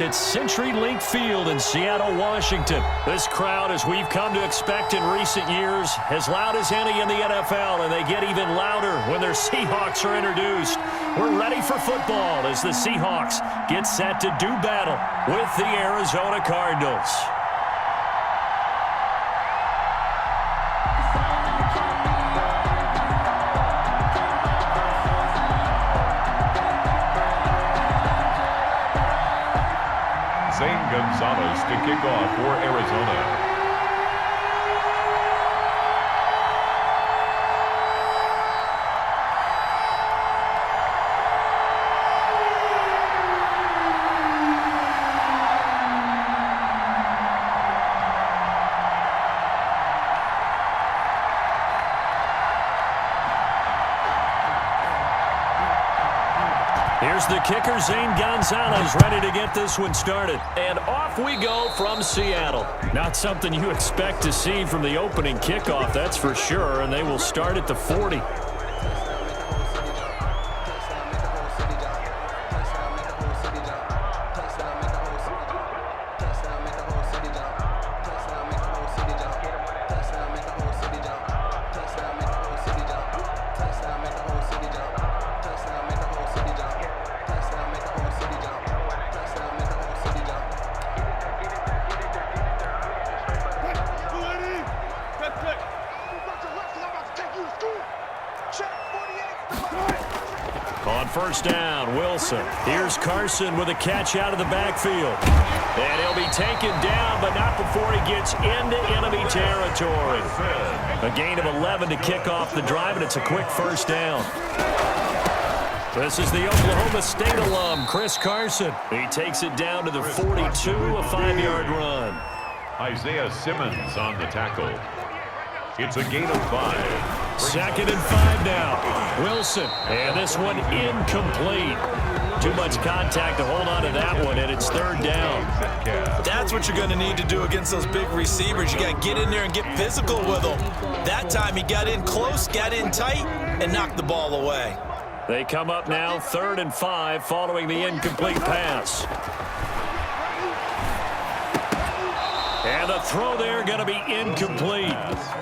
It's CenturyLink Field in Seattle, Washington. This crowd, as we've come to expect in recent years, as loud as any in the NFL, and they get even louder when their Seahawks are introduced. We're ready for football as the Seahawks get set to do battle with the Arizona Cardinals. Gonzalez to kick off for Arizona. Here's the kicker, Zane Gonzalez, ready to get this one started. And off we go from Seattle. Not something you expect to see from the opening kickoff, that's for sure, and they will start at the 40. On first down, Wilson. Here's Carson with a catch out of the backfield. And he'll be taken down, but not before he gets into enemy territory. A gain of 11 to kick off the drive, and it's a quick first down. This is the Oklahoma State alum, Chris Carson. He takes it down to the 42, a 5-yard run. Isaiah Simmons on the tackle. It's a gain of 5. Second and 5 now. Wilson. And this one incomplete. Too much contact to hold on to that one, and it's third down. That's what you're going to need to do against those big receivers. You got to get in there and get physical with them. That time he got in close, got in tight, and knocked the ball away. They come up now, 3rd and 5, following the incomplete pass. And the throw there going to be incomplete.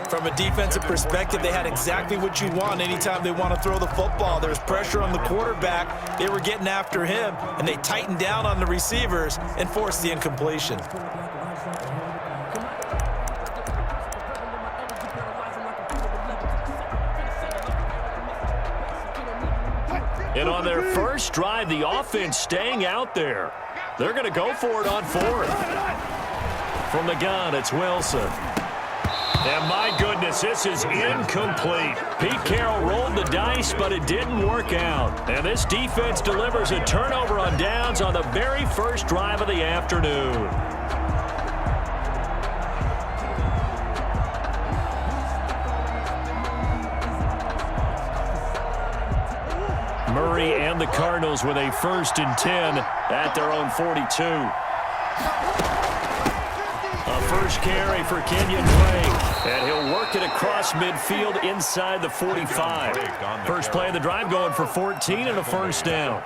From a defensive perspective, they had exactly what you want anytime they want to throw the football. There's pressure on the quarterback. They were getting after him, and they tightened down on the receivers and forced the incompletion. And on their first drive, the offense staying out there. They're going to go for it on 4th. From the gun, it's Wilson. And my goodness, this is incomplete. Pete Carroll rolled the dice, but it didn't work out. And this defense delivers a turnover on downs on the very first drive of the afternoon. Murray and the Cardinals with a 1st and 10 at their own 42. A first carry for Kenyon Drake, and he'll work it across midfield inside the 45. First play of the drive going for 14 and a first down.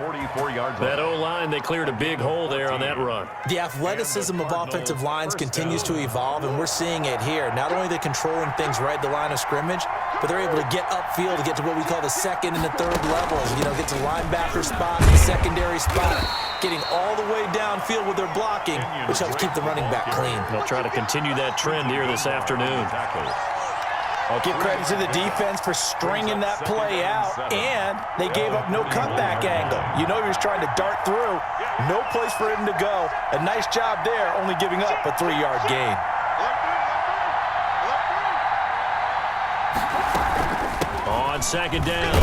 That O-line, they cleared a big hole there on that run. The athleticism of offensive lines continues to evolve, and we're seeing it here. Not only are they controlling things right at the line of scrimmage, but they're able to get upfield to get to what we call the 2nd and the 3rd levels. You know, get to linebacker spot, the secondary spot, getting all the way downfield with their blocking, which helps keep the running back clean. They'll try to continue that trend here this afternoon. Give credit to the defense for stringing that play out, and they gave up no cutback angle. You know he was trying to dart through. No place for him to go. A nice job there, only giving up a 3-yard gain. On second down,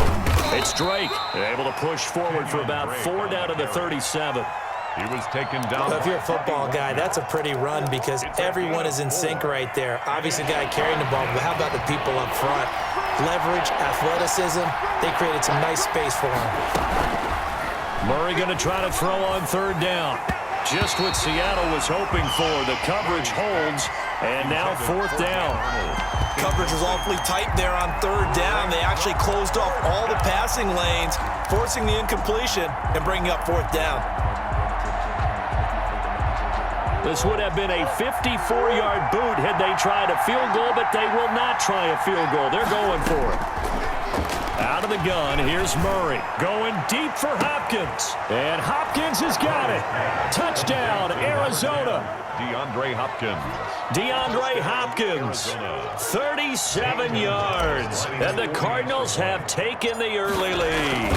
it's Drake. Able to push forward for about 4 down to the 37. He was taken down. Well, if you're a football guy, that's a pretty run because everyone is in sync right there. Obviously, the guy carrying the ball, but how about the people up front? Leverage, athleticism, they created some nice space for him. Murray going to try to throw on 3rd down. Just what Seattle was hoping for. The coverage holds, and now 4th down. Coverage was awfully tight there on 3rd down. They actually closed off all the passing lanes, forcing the incompletion and bringing up 4th down. This would have been a 54-yard boot had they tried a field goal, but they will not try a field goal. They're going for it. Out of the gun, here's Murray. Going deep for Hopkins. And Hopkins has got it. Touchdown, Arizona. DeAndre Hopkins. 37 yards. And the Cardinals have taken the early lead.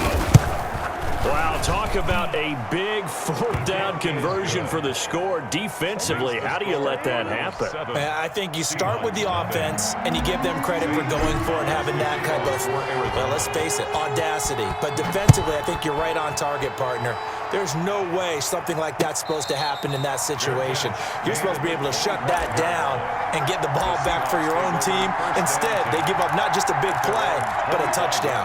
Wow, talk about a big fourth down conversion for the score. Defensively, how do you let that happen? I think you start with the offense, and you give them credit for going for it and having that kind of, well, let's face it, audacity. But defensively, I think you're right on target, partner. There's no way something like that's supposed to happen in that situation. You're supposed to be able to shut that down and get the ball back for your own team. Instead, they give up not just a big play, but a touchdown.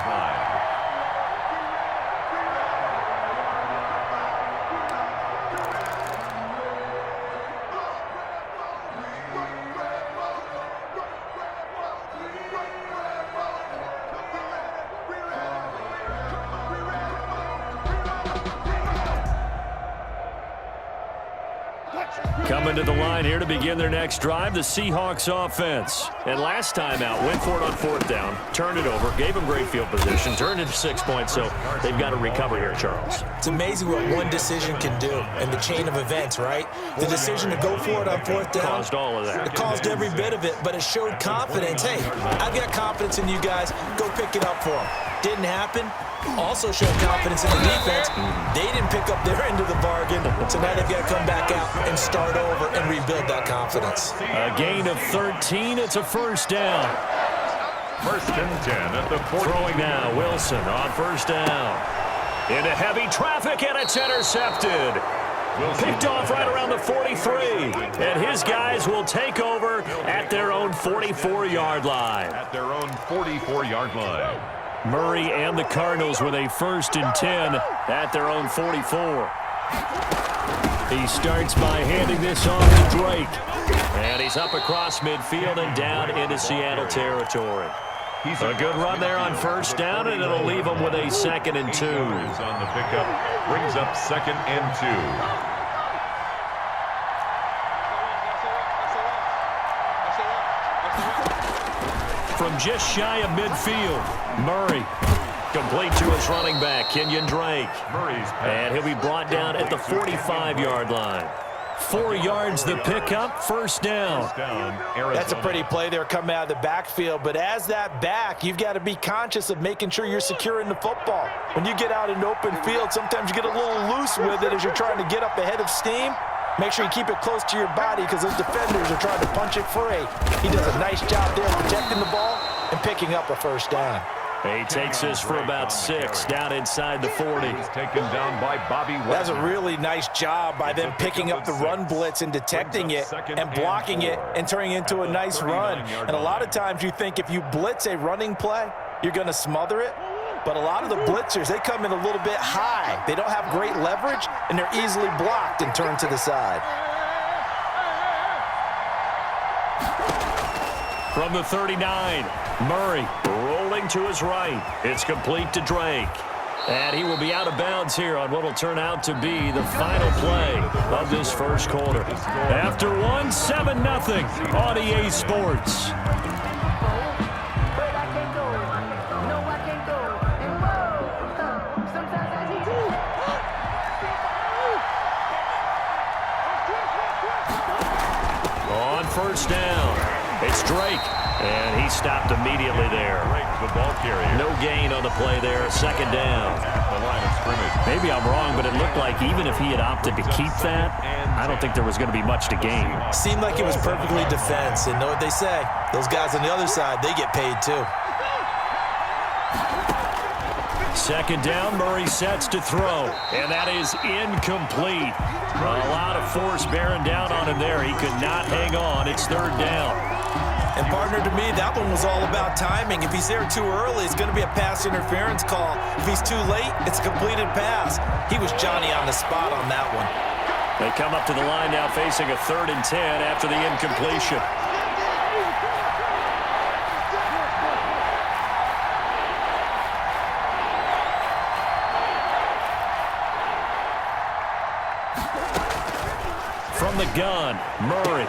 Coming to the line here to begin their next drive, the Seahawks offense. And last time out, went for it on fourth down, turned it over, gave them great field position, turned into 6 points, so they've got to recover here, Charles. It's amazing what one decision can do in the chain of events, right? The decision to go for it on fourth down. Caused all of that. It caused every bit of it, but it showed confidence. Hey, I've got confidence in you guys. Go pick it up for them. Didn't happen. Also showed confidence in the defense. They didn't pick up their end of the bargain, so now they've got to come back out and start over and rebuild that confidence. A gain of 13. It's a first down. 1st and 10 at the 40. Throwing now, Wilson on first down. Into heavy traffic, and it's intercepted. Picked off right around the 43. And his guys will take over at their own 44-yard line. At their own 44-yard line. Murray and the Cardinals with a 1st and 10 at their own 44. He starts by handing this off to Drake. And he's up across midfield and down into Seattle territory. He's a good run there on first down, and it'll leave him with a 2nd and 2. On the pickup, brings up 2nd and 2. From just shy of midfield, Murray complete to his running back, Kenyon Drake. And he'll be brought down at the 45-yard line. 4 yards the pickup, first down. That's a pretty play there coming out of the backfield, but as that back, you've got to be conscious of making sure you're securing the football. When you get out in open field, sometimes you get a little loose with it as you're trying to get up ahead of steam. Make sure you keep it close to your body because those defenders are trying to punch it free. He does a nice job there protecting the ball and picking up a first down. He takes this for about 6 down inside the 40. He's taken down by Bobby Wagner. That's a really nice job by them picking up the run blitz and detecting it and blocking it and turning it into a nice run. And a lot of times you think if you blitz a running play, you're going to smother it. But a lot of the blitzers, they come in a little bit high. They don't have great leverage, and they're easily blocked and turned to the side. From the 39, Murray rolling to his right. It's complete to Drake. And he will be out of bounds here on what will turn out to be the final play of this first quarter. After one, 7-0 on EA Sports. On first down, it's Drake, and he stopped immediately there. The ball carrier. No gain on the play there, 2nd down. The line of scrimmage. Maybe I'm wrong, but it looked like even if he had opted to keep that, I don't think there was going to be much to gain. Seemed like it was perfectly defense, and know what they say. Those guys on the other side, they get paid too. 2nd down, Murray sets to throw, and that is incomplete. A lot of force bearing down on him there. He could not hang on. It's 3rd down. And partner, to me, that one was all about timing. If he's there too early, it's going to be a pass interference call. If he's too late, it's a completed pass. He was Johnny on the spot on that one. They come up to the line now facing a 3rd and 10 after the incompletion. from the gun. Murray.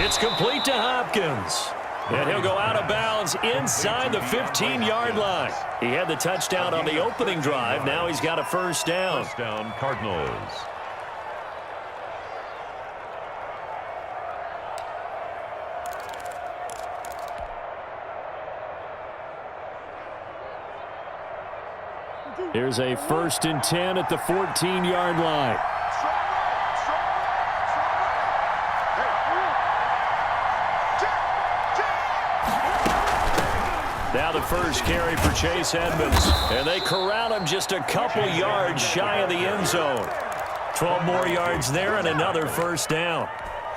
It's complete to Hopkins. And he'll go out of bounds inside the 15-yard line. He had the touchdown on the opening drive. Now he's got a first down. First down, Cardinals. Here's a 1st and 10 at the 14-yard line. Now the first carry for Chase Edmonds. And they corral him just a couple yards shy of the end zone. 12 more yards there and another first down.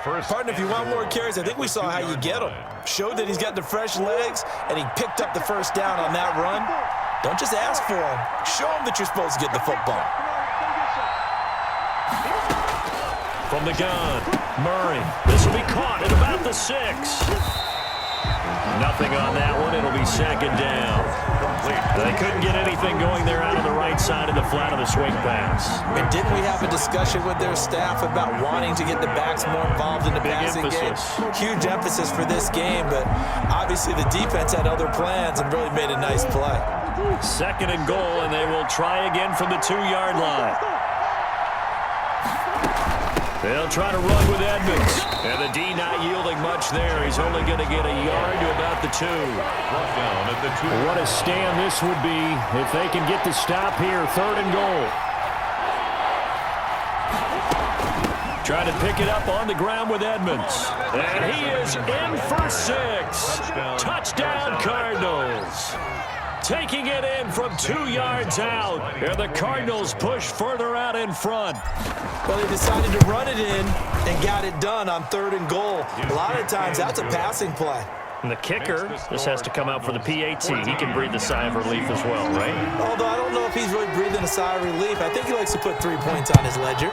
Partner, if you want more carries, I think we saw how you get them. Showed that he's got the fresh legs, and he picked up the first down on that run. Don't just ask for him. Show him that you're supposed to get the football. From the gun, Murray. This will be caught at about the 6. Nothing on that one. It'll be 2nd down. They couldn't get anything going there out on the right side of the flat of the swing pass. And didn't we have a discussion with their staff about wanting to get the backs more involved in the passing game? Huge emphasis for this game, but obviously the defense had other plans and really made a nice play. 2nd and goal, and they will try again from the 2-yard line. They'll try to run with Edmonds. And the D not yielding much there. He's only going to get a yard to about the 2. Down at the 2. What a stand this would be if they can get the stop here. 3rd and goal. Trying to pick it up on the ground with Edmonds. And he is in for 6. Touchdown Cardinals. Taking it in from 2 yards out. And the Cardinals push further out in front. Well, they decided to run it in and got it done on 3rd and goal. A lot of times, that's a passing play. And the kicker, this has to come out for the PAT. He can breathe a sigh of relief as well, right? Although I don't know if he's really breathing a sigh of relief. I think he likes to put 3 points on his ledger.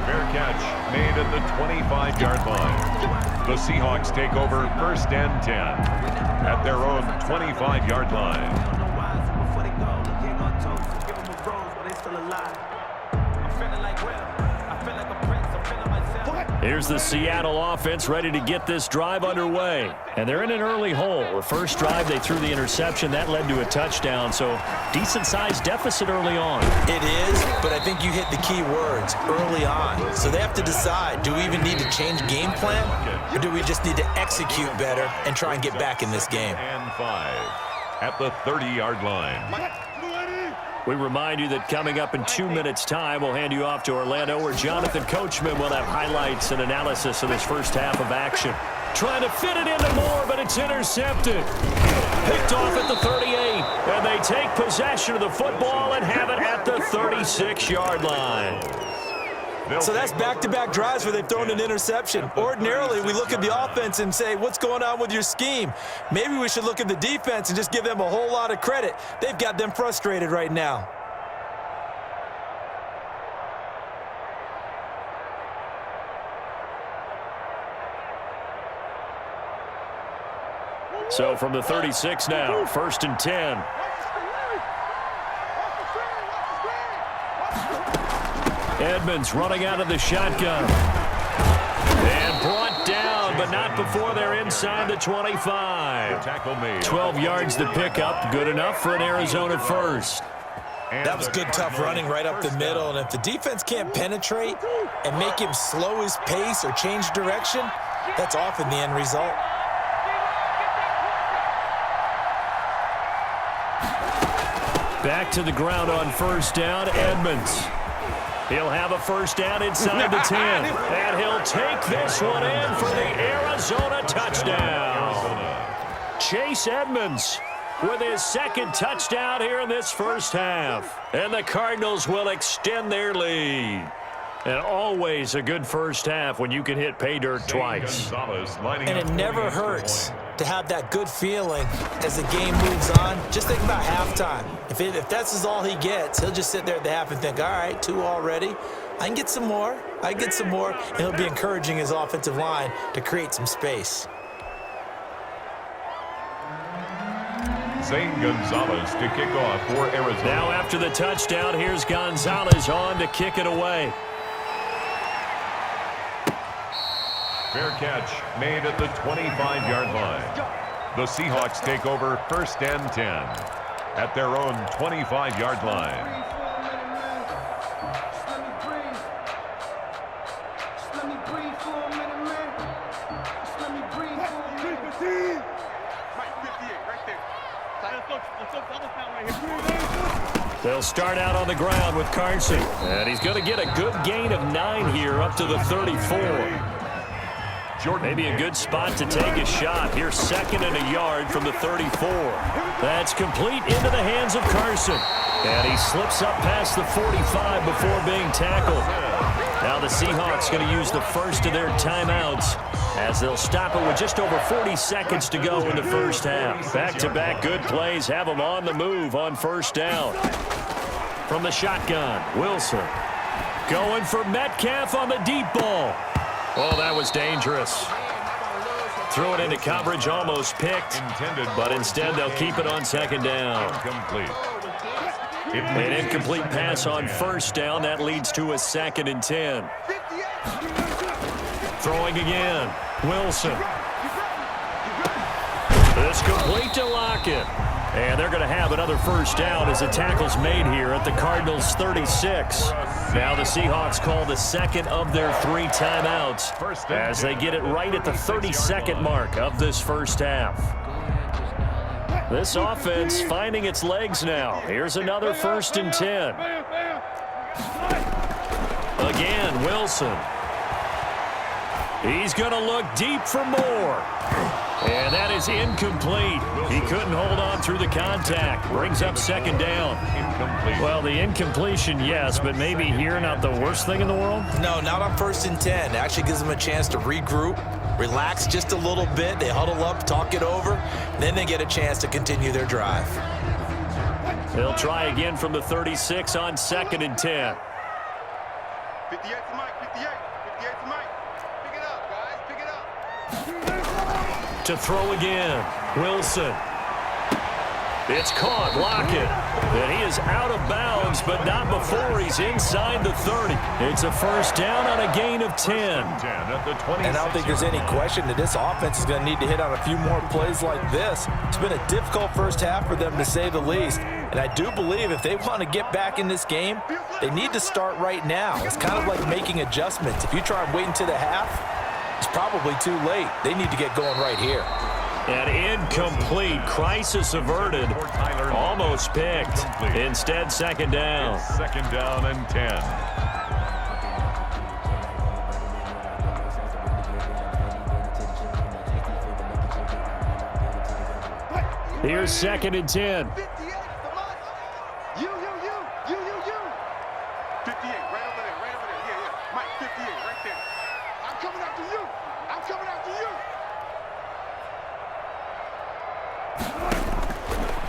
Fair catch made at the 25-yard line. The Seahawks take over 1st and 10 at their own 25-yard line. Here's the Seattle offense ready to get this drive underway. And they're in an early hole. The first drive, they threw the interception. That led to a touchdown, so decent-sized deficit early on. It is, but I think you hit the key words, early on. So they have to decide, do we even need to change game plan, or do we just need to execute better and try and get back in this game? And 5 at the 30-yard line. We remind you that coming up in 2 minutes' time, we'll hand you off to Orlando, where Jonathan Coachman will have highlights and analysis of this first half of action. Trying to fit it into Moore, but it's intercepted. Picked off at the 38, and they take possession of the football and have it at the 36-yard line. So that's back-to-back drives where they've thrown an interception. Ordinarily, we look at the offense and say, what's going on with your scheme? Maybe we should look at the defense and just give them a whole lot of credit. They've got them frustrated right now. So from the 36 now, 1st and 10. Edmonds running out of the shotgun. And brought down, but not before they're inside the 25. 12 yards to pick up. Good enough for an Arizona first. That was good, tough running right up the middle. And if the defense can't penetrate and make him slow his pace or change direction, that's often the end result. Back to the ground on 1st down, Edmonds. He'll have a first down inside the 10. And he'll take this one in for the Arizona touchdown. Chase Edmonds with his 2nd touchdown here in this first half. And the Cardinals will extend their lead. And always a good first half when you can hit pay dirt twice. And it never hurts to have that good feeling as the game moves on. Just think about halftime. If that's all he gets, he'll just sit there at the half and think, all right, 2 already. I can get some more. I can get some more. And he'll be encouraging his offensive line to create some space. Zane Gonzalez to kick off for Arizona. Now after the touchdown, here's Gonzalez on to kick it away. Fair catch made at the 25-yard line. The Seahawks take over 1st and 10 at their own 25-yard line. They'll start out on the ground with Carson. And he's going to get a good gain of 9 here up to the 34. Maybe a good spot to take a shot. Here's 2nd and a yard from the 34. That's complete into the hands of Carson. And he slips up past the 45 before being tackled. Now the Seahawks going to use the first of their timeouts as they'll stop it with just over 40 seconds to go in the first half. Back-to-back good plays have them on the move on 1st down. From the shotgun, Wilson going for Metcalf on the deep ball. Oh, that was dangerous. Threw it into coverage, almost picked, but instead they'll keep it on 2nd down. An incomplete pass on 1st down. That leads to a 2nd and 10. Throwing again. Wilson. It's complete to Lockett. And they're going to have another 1st down as the tackle's made here at the Cardinals' 36. Now the Seahawks call the 2nd of their 3 timeouts as they get it right at the 32nd mark of this first half. This offense finding its legs now. Here's another 1st and 10. Again, Wilson. He's going to look deep for more. And that is incomplete. He couldn't hold on through the contact. Brings up 2nd down. Incomplete. Well, the incompletion, yes, but maybe here not the worst thing in the world? No, not on 1st and 10. It actually gives them a chance to regroup, relax just a little bit. They huddle up, talk it over. Then they get a chance to continue their drive. They'll try again from the 36 on 2nd and 10. 58 to Mike, 58 to Mike. Pick it up, guys, pick it up. To throw again, Wilson. It's caught, Lockett. And he is out of bounds, but not before he's inside the 30. It's a 1st down on a gain of 10. And I don't think there's any question that this offense is going to need to hit on a few more plays like this. It's been a difficult first half for them, to say the least. And I do believe if they want to get back in this game, they need to start right now. It's kind of like making adjustments. If you try and wait until the half, it's probably too late. They need to get going right here. An incomplete. Crisis averted. Almost picked. Instead, 2nd down. 2nd down and 10. Here's 2nd and 10. 58 to Mike. You. 58, right over there. Yeah. Mike, 58, right there. I'm coming after you.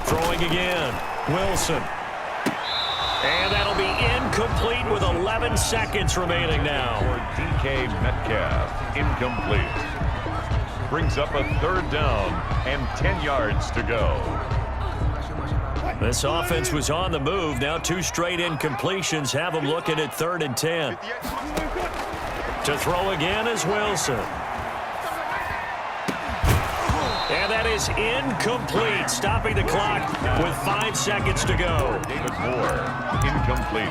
Throwing again. Wilson. And that'll be incomplete with 11 seconds remaining now. For DK Metcalf, incomplete. Brings up a 3rd down and 10 yards to go. This offense was on the move. Now 2 straight incompletions have them looking at 3rd and 10. To throw again is Wilson. And that is incomplete, stopping the clock with 5 seconds to go. David Moore, incomplete.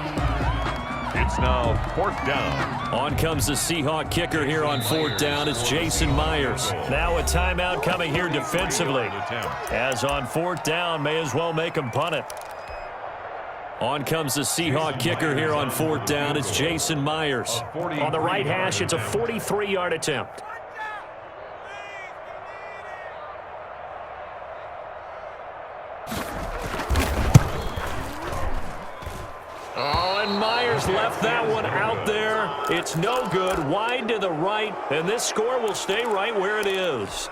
It's now 4th down. On comes the Seahawk kicker here on 4th down. It's Jason Myers. Now a timeout coming here defensively. As on 4th down, may as well make him punt it. On comes the Seahawk kicker here on 4th down. It's Jason Myers. On the right hash, it's a 43-yard attempt. Oh, and Myers left that one out there. It's no good. Wide to the right, and this score will stay right where it is.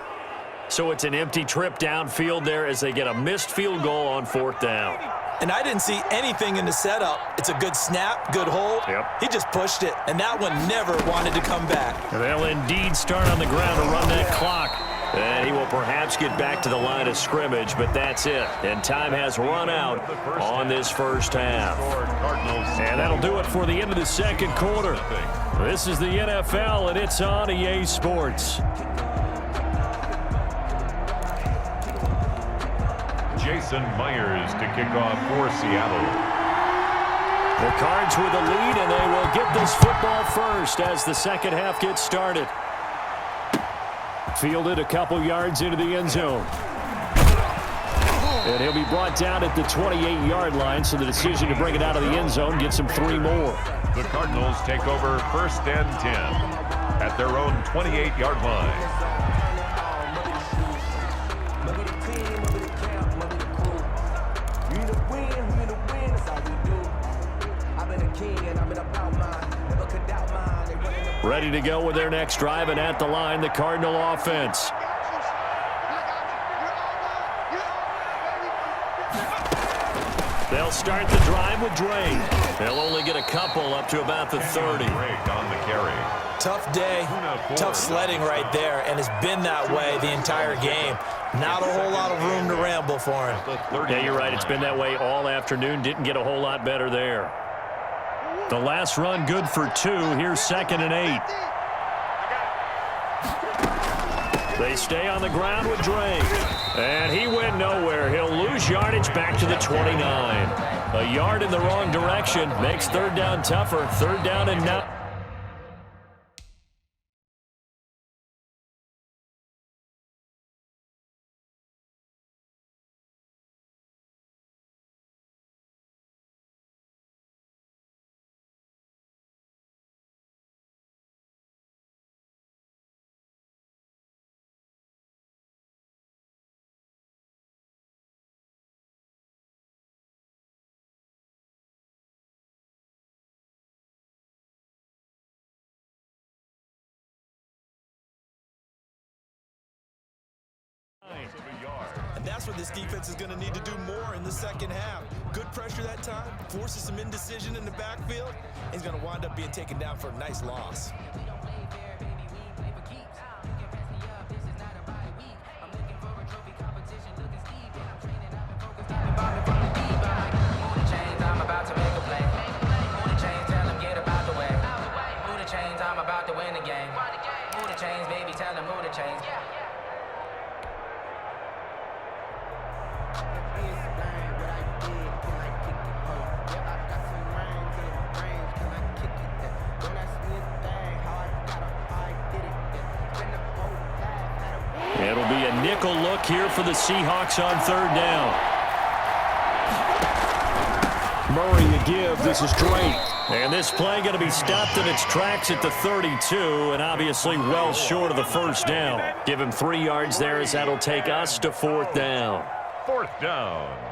So it's an empty trip downfield there as they get a missed field goal on 4th down. And I didn't see anything in the setup. It's a good snap, good hold. Yep. He just pushed it, and that one never wanted to come back. They'll indeed start on the ground to run that clock. And he will perhaps get back to the line of scrimmage, but that's it. And time has run out on this first half. And that'll do it for the end of the second quarter. This is the NFL, and it's on EA Sports. Jason Myers to kick off for Seattle. The Cards with the lead, and they will get this football first as the second half gets started. Fielded a couple yards into the end zone. And he'll be brought down at the 28-yard line, so the decision to bring it out of the end zone gets him 3 more. The Cardinals take over 1st and 10 at their own 28-yard line. Ready to go with their next drive, and at the line, the Cardinal offense. They'll start the drive with Drake. They'll only get a couple up to about the 30. Drake on the carry. Tough day, tough sledding right there, and it's been that way the entire game. Not a whole lot of room to ramble for him. Yeah, you're right. It's been that way all afternoon. Didn't get a whole lot better there. The last run good for 2. Here's 2nd and 8. They stay on the ground with Drake. And he went nowhere. He'll lose yardage back to the 29. A yard in the wrong direction makes 3rd down tougher. 3rd down and now. And that's what this defense is going to need to do more in the second half. Good pressure that time, forces some indecision in the backfield. He's going to wind up being taken down for a nice loss. It'll be a nickel look here for the Seahawks on 3rd down. Murray to give. This is Drake. And this play going to be stopped in its tracks at the 32, and obviously well short of the 1st down. Give him 3 yards there as that'll take us to 4th down. 4th down.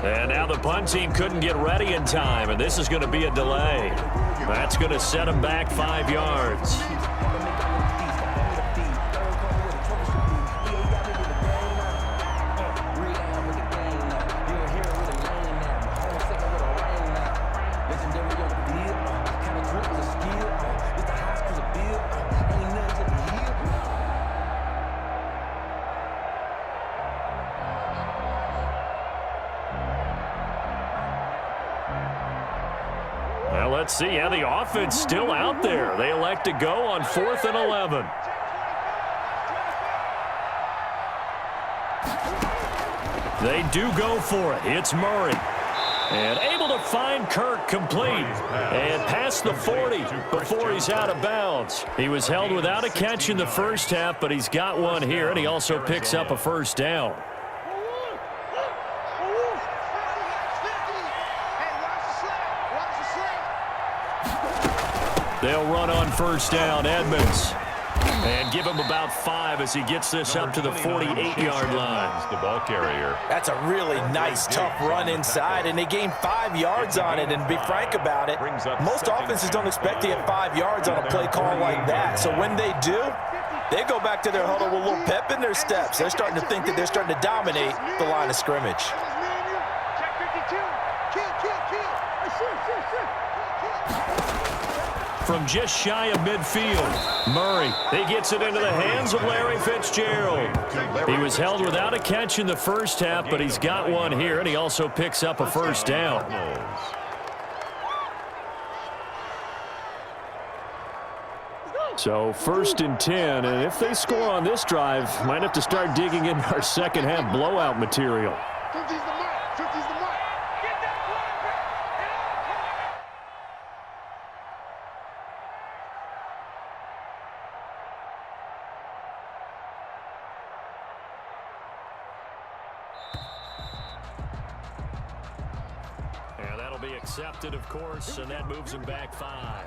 And now the punt team couldn't get ready in time, and this is going to be a delay. That's going to set them back 5 yards. Well, let's see. Yeah, the offense still out there. They elect to go on 4th and 11. They do go for it. It's Murray. And able to find Kirk complete. And past the 40 before he's out of bounds. He was held without a catch in the first half, but he's got one here, and he also picks up a 1st down. They'll run on 1st down. Edmonds. And give him about 5 as he gets this up to the 48-yard line. The ball carrier. That's a really nice, tough run inside, and they gained 5 yards on it. And to be frank about it, most offenses don't expect to get 5 yards on a play call like that. So when they do, they go back to their huddle with a little pep in their steps. They're starting to think that they're starting to dominate the line of scrimmage. From just shy of midfield, Murray. He gets it into the hands of Larry Fitzgerald. He was held without a catch in the first half, but he's got one here, and he also picks up a first down. So 1st and 10, and if they score on this drive, might have to start digging in our second half blowout material. And that'll be accepted, of course, and that moves him back 5.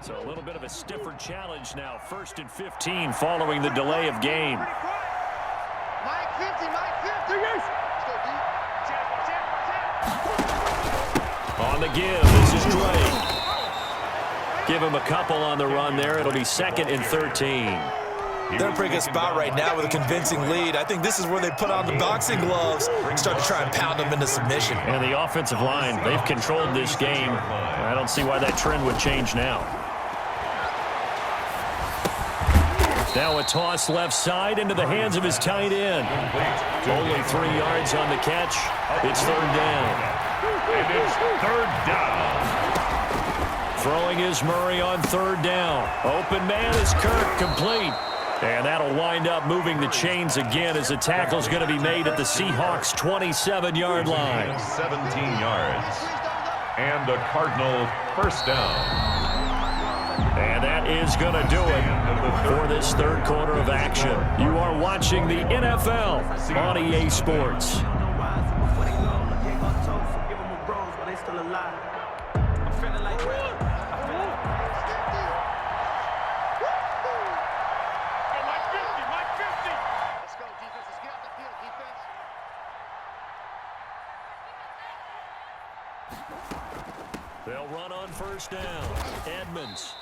So a little bit of a stiffer challenge now. 1st and 15 following the delay of game. Mike 50, Mike 50. On the give, this is Drake. Give him a couple on the run there. It'll be 2nd and 13. They're in a pretty good spot right now with a convincing lead. I think this is where they put on the boxing gloves and start to try and pound them into submission. And the offensive line, they've controlled this game. I don't see why that trend would change now. Now a toss left side into the hands of his tight end. Only 3 yards on the catch. It's 3rd down. And it's 3rd down. Throwing is Murray on 3rd down. Open man is Kirk, complete. And that'll wind up moving the chains again as the tackle's going to be made at the Seahawks' 27-yard line. 17 yards. And a Cardinal first down. And that is going to do it for this 3rd quarter of action. You are watching the NFL on EA Sports. They'll run on 1st down. Edmonds.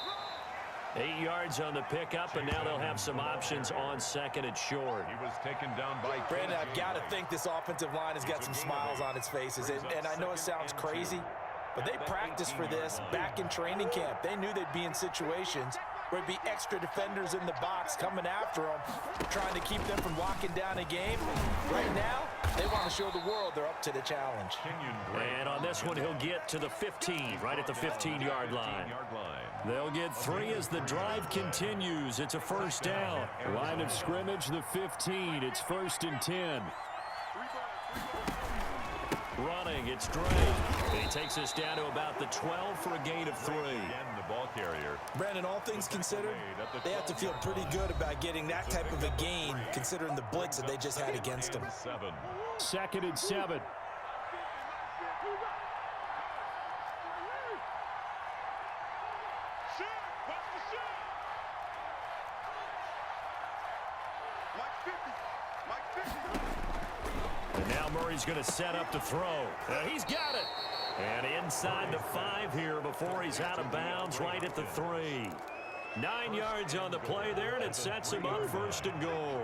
8 yards on the pickup, and now they'll have some options on 2nd and short. He was taken down by Brandon, I've got to think this offensive line has got some smiles on its faces. And I know it sounds crazy, but they practiced for this back in training camp. They knew they'd be in situations where it'd be extra defenders in the box coming after them, trying to keep them from locking down a game. Right now, they want to show the world they're up to the challenge. And on this one, he'll get to the 15, right at the 15-yard line. They'll get 3 as the drive continues. It's a 1st down. Line of scrimmage, the 15. It's 1st and 10. Running, it's Drake. He takes us down to about the 12 for a gain of 3. The ball carrier. Brandon, all things considered, they have to feel pretty good about getting that type of a gain, considering the blitz that they just had against them. 2nd and 7. And now Murray's going to set up to throw. He's got it. And inside the 5 here before he's out of bounds, right at the 3. 9 yards on the play there, and it sets him up 1st and goal.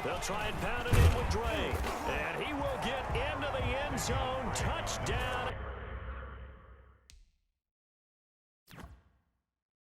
They'll try and pound it in with Drake. And he will get into the end zone. Touchdown.